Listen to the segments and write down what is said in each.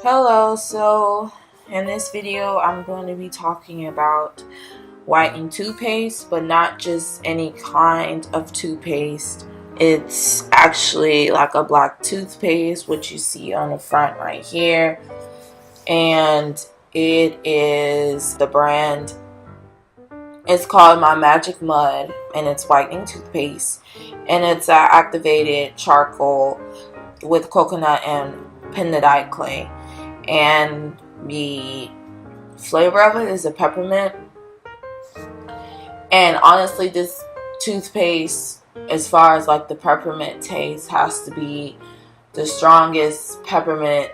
Hello, so in this video I'm going to be talking about whitening toothpaste, but not just any kind of toothpaste. It's actually like a black toothpaste, which you see on the front right here, and it is the brand. It's called my Magic Mud, and it's whitening toothpaste, and it's activated charcoal with coconut and bentonite clay, and the flavor of it is a peppermint. And honestly, this toothpaste, as far as like the peppermint taste, has to be the strongest peppermint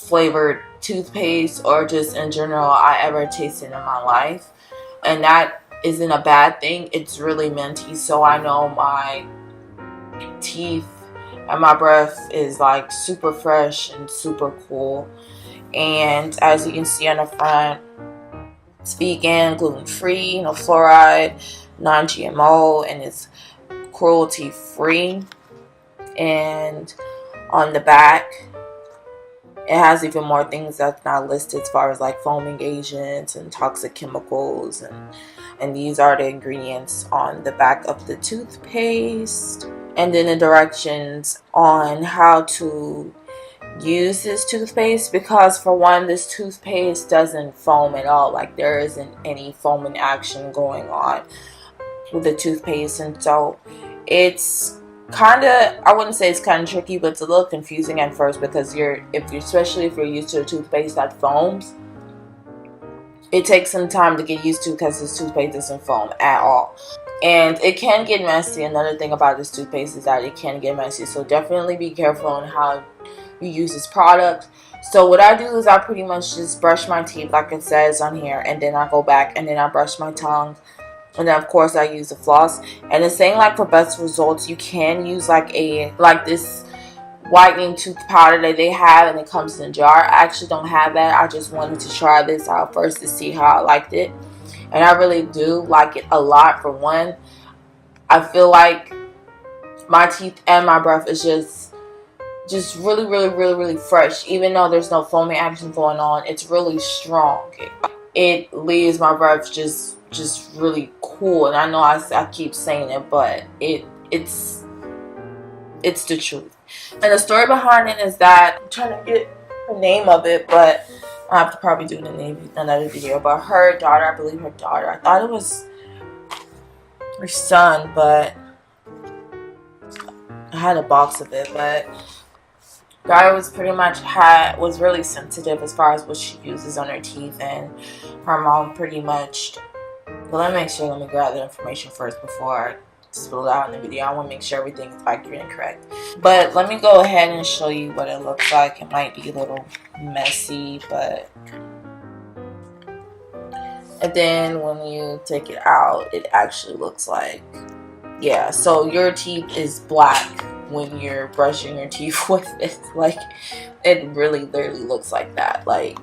flavored toothpaste, or just in general, I ever tasted in my life. And that isn't a bad thing. It's really minty, so I know my teeth and my breath is like super fresh and super cool. And as you can see on the front, it's vegan, gluten-free, no fluoride, non-GMO, and it's cruelty-free. And on the back, it has even more things that's not listed, as far as like foaming agents and toxic chemicals, and these are the ingredients on the back of the toothpaste. And then the directions on how to use this toothpaste, because for one, this toothpaste doesn't foam at all. Like, there isn't any foaming action going on with the toothpaste, and so it's kind of, I wouldn't say it's kind of tricky, but it's a little confusing at first, because especially if you're used to a toothpaste that foams, it takes some time to get used to, because this toothpaste doesn't foam at all. And it can get messy. Another thing about this toothpaste is that it can get messy, so definitely be careful on how you use this product. So what I do is I pretty much just brush my teeth like it says on here, and then I go back and then I brush my tongue, and then of course I use the floss. And it's saying like for best results, you can use like this whitening tooth powder that they have, and it comes in a jar. I actually don't have that. I just wanted to try this out first to see how I liked it, and I really do like it a lot. For one, I feel like my teeth and my breath is just really fresh. Even though there's no foaming action going on, it's really strong. It leaves my breath just really cool. And I know I keep saying it, but it's the truth. And the story behind it is that, I'm trying to get the name of it, but I have to probably do it in another video. But her daughter, I believe her daughter, I thought it was her son, but I had a box of it. But daughter was pretty much was really sensitive as far as what she uses on her teeth, and her mom pretty much, well, let me grab the information first before I spill it out in the video. I want to make sure everything is accurate and correct. But let me go ahead and show you what it looks like. It might be a little messy, but, and then when you take it out, it actually looks like, yeah, so your teeth is black when you're brushing your teeth with it. Like, it really literally looks like that. Like,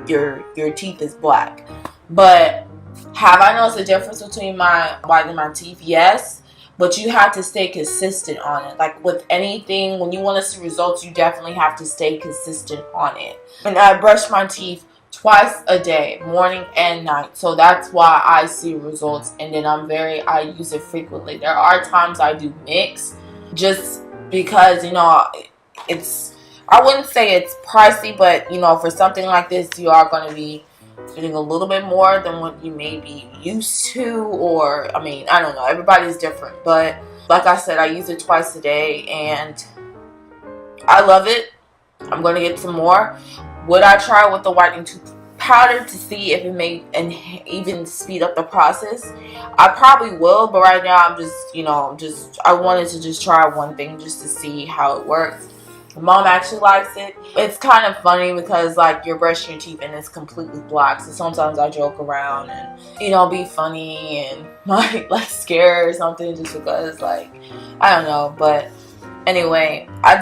your teeth is black. But have I noticed a difference between my whitening my teeth? Yes, but you have to stay consistent on it. Like with anything, when you want to see results, you definitely have to stay consistent on it. And I brush my teeth twice a day, morning and night, so that's why I see results. And then I use it frequently. There are times I do mix, just because, you know, I wouldn't say it's pricey, but you know, for something like this, you are going to be getting a little bit more than what you may be used to. Or, I mean, I don't know, everybody's different, but like I said, I use it twice a day and I love it. I'm going to get some more. Would I try with the whitening tooth powder to see if it may even speed up the process? I probably will, but right now I'm just, you know, I wanted to just try one thing just to see how it works. Mom actually likes it. It's kind of funny because, like, you're brushing your teeth and it's completely black, so sometimes I joke around and, you know, be funny and might like scare her or something, just because, like, I don't know. But anyway, I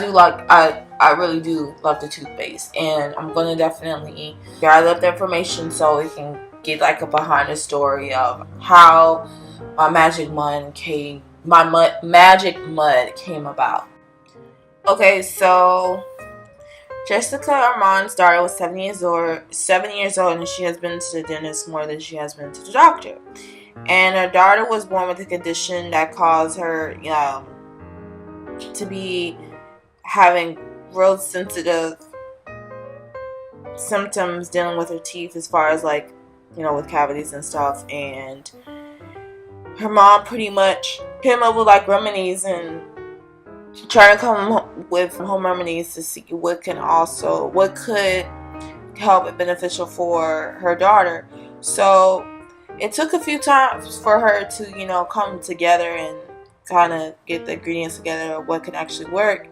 really do love the toothpaste, and I'm gonna definitely gather up the information so we can get like a behind the story of how my magic mud came about. Okay, so Jessica Armand's daughter was 7 years old, and she has been to the dentist more than she has been to the doctor. And her daughter was born with a condition that caused her to be having real sensitive symptoms dealing with her teeth, as far as like, with cavities and stuff. And her mom pretty much came up with like remedies and trying to come with home remedies to see what could help and beneficial for her daughter. So it took a few times for her to, come together and kind of get the ingredients together of what can actually work.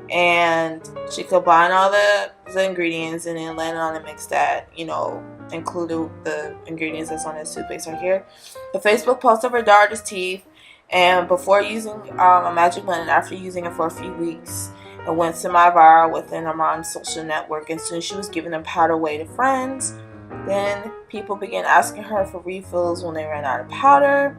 And she combined all the ingredients and then landed on a mix that, included the ingredients that's on this toothpaste right here. The Facebook post of her daughter's teeth, and before using a Magic Mud and after using it for a few weeks, it went semi-viral within Armand's social network. And soon she was giving them powder away to friends. Then people began asking her for refills when they ran out of powder.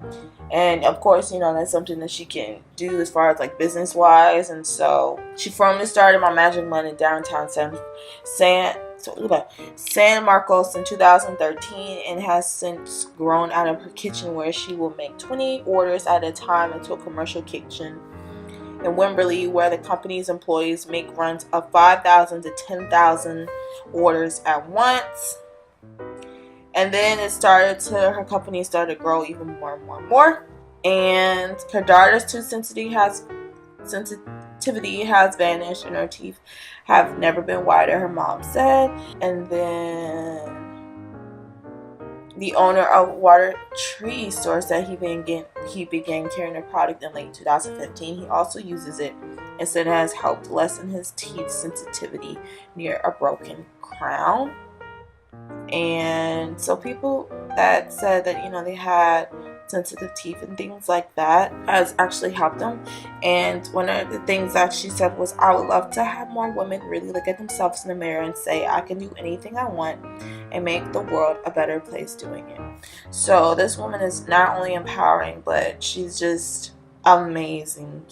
And of course, that's something that she can do as far as like business wise. And so she formally started my Magic Mud in downtown San Marcos in 2013, and has since grown out of her kitchen, where she will make 20 orders at a time into a commercial kitchen in Wimberley, where the company's employees make runs of 5,000 to 10,000 orders at once. And then her company started to grow even more and more and more. And her daughter's tooth sensitivity has vanished, and her teeth have never been whiter, her mom said. And then the owner of Water Tree store said he began carrying the product in late 2015. He also uses it and said it has helped lessen his teeth sensitivity near a broken crown. And so people that said that they had sensitive teeth and things like that has actually helped them. And one of the things that she said was, I would love to have more women really look at themselves in the mirror and say, I can do anything I want and make the world a better place doing it. So this woman is not only empowering, but she's just amazing,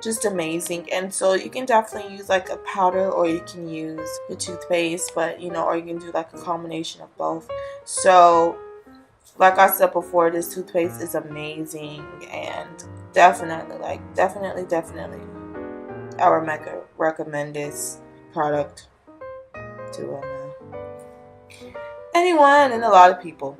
just amazing. And so you can definitely use like a powder, or you can use the toothpaste, but or you can do like a combination of both. So like I said before, this toothpaste is amazing, and definitely I would recommend this product to anyone and a lot of people.